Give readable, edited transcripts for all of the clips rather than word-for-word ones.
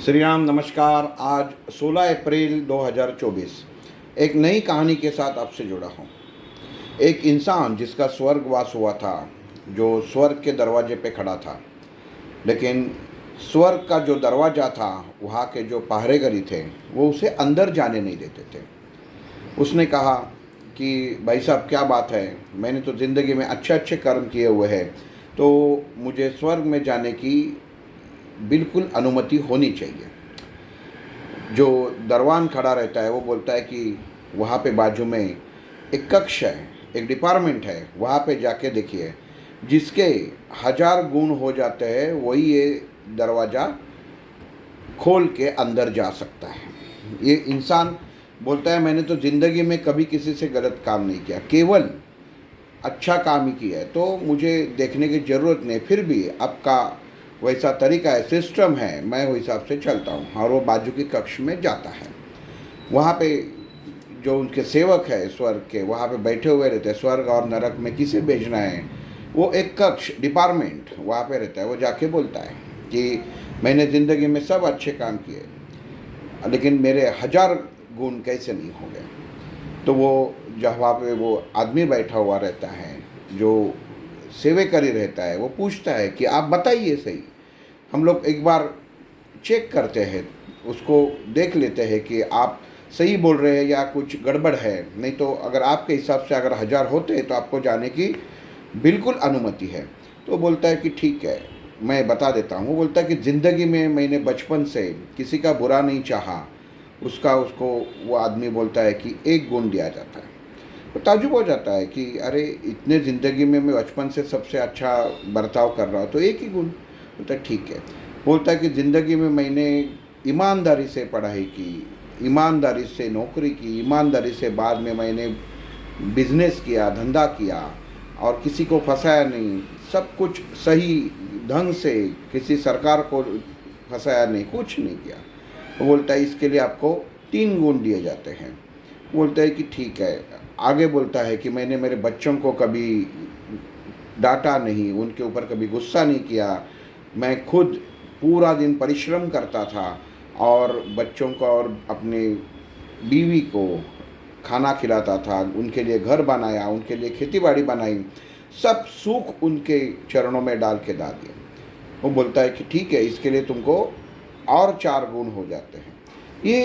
श्री राम नमस्कार। आज 16 अप्रैल 2024 एक नई कहानी के साथ आपसे जुड़ा हूँ। एक इंसान जिसका स्वर्गवास हुआ था, जो स्वर्ग के दरवाजे पे खड़ा था, लेकिन स्वर्ग का जो दरवाज़ा था, वहाँ के जो पहरेगरी थे वो उसे अंदर जाने नहीं देते थे। उसने कहा कि भाई साहब क्या बात है, मैंने तो ज़िंदगी में अच्छे अच्छे कर्म किए हुए हैं, तो मुझे स्वर्ग में जाने की बिल्कुल अनुमति होनी चाहिए। जो दरवान खड़ा रहता है वो बोलता है कि वहाँ पे बाजू में एक कक्ष है, एक डिपार्टमेंट है, वहाँ पे जाके देखिए, जिसके 1000 गुण हो जाते हैं वही ये दरवाज़ा खोल के अंदर जा सकता है। ये इंसान बोलता है मैंने तो ज़िंदगी में कभी किसी से गलत काम नहीं किया, केवल अच्छा काम ही किया है, तो मुझे देखने की ज़रूरत नहीं। फिर भी आपका वैसा तरीका है, सिस्टम है, मैं वो हिसाब से चलता हूँ। और वो बाजू के कक्ष में जाता है। वहाँ पे जो उनके सेवक है स्वर्ग के, वहाँ पे बैठे हुए रहते हैं। स्वर्ग और नरक में किसे भेजना है, वो एक कक्ष डिपार्टमेंट वहाँ पे रहता है। वो जाके बोलता है कि मैंने ज़िंदगी में सब अच्छे काम किए, लेकिन मेरे 1000 गुण कैसे नहीं हो गए। तो वो जहाँ पे वो आदमी बैठा हुआ रहता है, जो सेवेकरी रहता है, वो पूछता है कि आप बताइए सही, हम लोग एक बार चेक करते हैं, उसको देख लेते हैं कि आप सही बोल रहे हैं या कुछ गड़बड़ है। नहीं तो अगर आपके हिसाब से अगर 1000 होते तो आपको जाने की बिल्कुल अनुमति है। तो बोलता है कि ठीक है, मैं बता देता हूँ। वो बोलता है कि ज़िंदगी में मैंने बचपन से किसी का बुरा नहीं चाहा। उसको वो आदमी बोलता है कि 1 गुण दिया जाता है। तो ताज्जुब हो जाता है कि अरे इतने ज़िंदगी में मैं बचपन से सबसे अच्छा बर्ताव कर रहा हूँ, तो 1 ही गुण। बोलता है ठीक है। बोलता है कि ज़िंदगी में मैंने ईमानदारी से पढ़ाई की, ईमानदारी से नौकरी की, ईमानदारी से बाद में मैंने बिजनेस किया, धंधा किया और किसी को फंसाया नहीं, सब कुछ सही ढंग से, किसी सरकार को फंसाया नहीं, कुछ नहीं किया। वो बोलता है इसके लिए आपको 3 गुण दिए जाते हैं। बोलता है कि ठीक है। आगे बोलता है कि मैंने मेरे बच्चों को कभी डांटा नहीं, उनके ऊपर कभी गुस्सा नहीं किया, मैं खुद पूरा दिन परिश्रम करता था और बच्चों को और अपनी बीवी को खाना खिलाता था, उनके लिए घर बनाया, उनके लिए खेतीबाड़ी बनाई, सब सुख उनके चरणों में डाल के दा दिया। वो बोलता है कि ठीक है, इसके लिए तुमको और 4 गुण हो जाते हैं। ये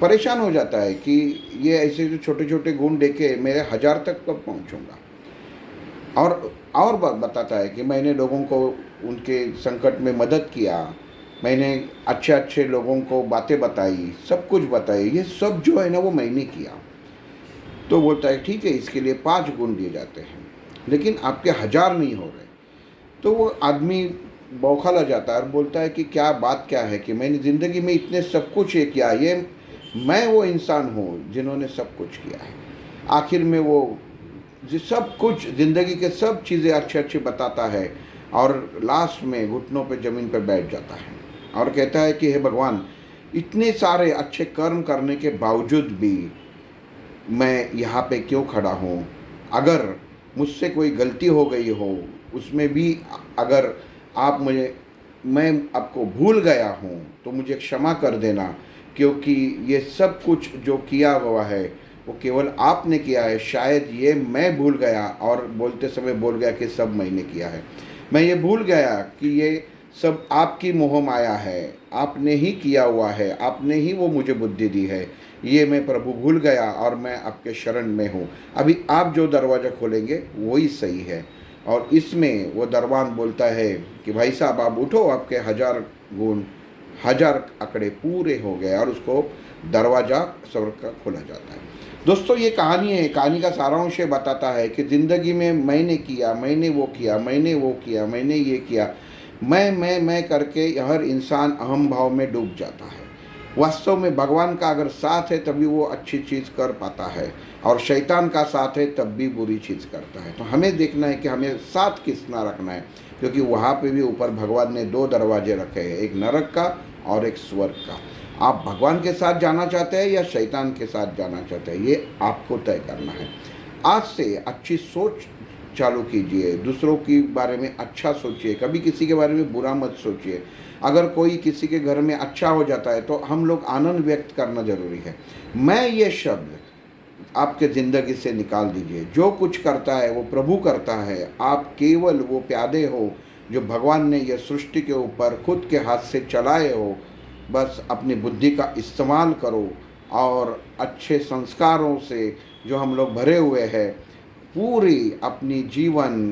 परेशान हो जाता है कि ये ऐसे जो छोटे छोटे गुण देके मेरे 1000 तक कब पहुँचूँगा। और बताता है कि मैंने लोगों को उनके संकट में मदद किया, मैंने अच्छे अच्छे लोगों को बातें बताई, सब कुछ बताई, ये सब जो है ना वो मैंने किया। तो बोलता है ठीक है, इसके लिए 5 गुण दिए जाते हैं, लेकिन आपके 1000 नहीं हो रहे। तो वो आदमी बौखला जाता है और बोलता है कि क्या बात क्या है कि मैंने ज़िंदगी में इतने सब कुछ ये किया, ये मैं वो इंसान हूँ जिन्होंने सब कुछ किया है। आखिर में वो सब कुछ ज़िंदगी के सब चीज़ें अच्छे अच्छे बताता है और लास्ट में घुटनों पे ज़मीन पे बैठ जाता है और कहता है कि हे भगवान, इतने सारे अच्छे कर्म करने के बावजूद भी मैं यहाँ पे क्यों खड़ा हूँ। अगर मुझसे कोई गलती हो गई हो, उसमें भी अगर आप मैं आपको भूल गया हूँ तो मुझे क्षमा कर देना, क्योंकि ये सब कुछ जो किया हुआ है वो केवल आपने किया है। शायद ये मैं भूल गया और बोलते समय बोल गया कि सब मैंने किया है। मैं ये भूल गया कि ये सब आपकी मोह माया है, आपने ही किया हुआ है, आपने ही वो मुझे बुद्धि दी है। ये मैं प्रभु भूल गया और मैं आपके शरण में हूँ। अभी आप जो दरवाज़ा खोलेंगे वही सही है। और इसमें वो दरबान बोलता है कि भाई साहब आप उठो, आपके 1000 गुण, 1000 आंकड़े पूरे हो गए और उसको दरवाज़ा स्वर्ग का खोला जाता है। दोस्तों ये कहानी है, कहानी का सारांश ये बताता है कि ज़िंदगी में मैंने किया, मैंने वो किया, मैंने वो किया, मैंने ये किया, मैं करके हर इंसान अहम भाव में डूब जाता है। वास्तव में भगवान का अगर साथ है तभी वो अच्छी चीज़ कर पाता है, और शैतान का साथ है तब भी बुरी चीज़ करता है। तो हमें देखना है कि हमें साथ किसना रखना है, क्योंकि वहाँ पे भी ऊपर भगवान ने 2 दरवाजे रखे हैं, एक नरक का और एक स्वर्ग का। आप भगवान के साथ जाना चाहते हैं या शैतान के साथ जाना चाहते हैं, ये आपको तय करना है। आज से अच्छी सोच चालू कीजिए, दूसरों के बारे में अच्छा सोचिए, कभी किसी के बारे में बुरा मत सोचिए। अगर कोई किसी के घर में अच्छा हो जाता है तो हम लोग आनंद व्यक्त करना ज़रूरी है। मैं ये शब्द आपके ज़िंदगी से निकाल दीजिए। जो कुछ करता है वो प्रभु करता है, आप केवल वो प्यादे हो जो भगवान ने यह सृष्टि के ऊपर खुद के हाथ से चलाए हो। बस अपनी बुद्धि का इस्तेमाल करो और अच्छे संस्कारों से जो हम लोग भरे हुए हैं, पूरी अपनी जीवन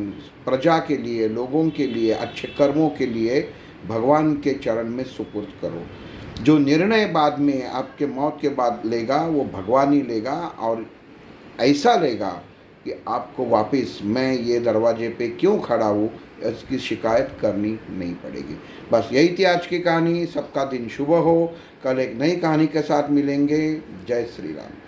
प्रजा के लिए, लोगों के लिए, अच्छे कर्मों के लिए भगवान के चरण में सुपुर्द करो। जो निर्णय बाद में आपके मौत के बाद लेगा वो भगवान ही लेगा, और ऐसा लेगा कि आपको वापस मैं ये दरवाजे पे क्यों खड़ा हूँ इसकी शिकायत करनी नहीं पड़ेगी। बस यही थी आज की कहानी। सबका दिन शुभ हो। कल एक नई कहानी के साथ मिलेंगे। जय श्री राम।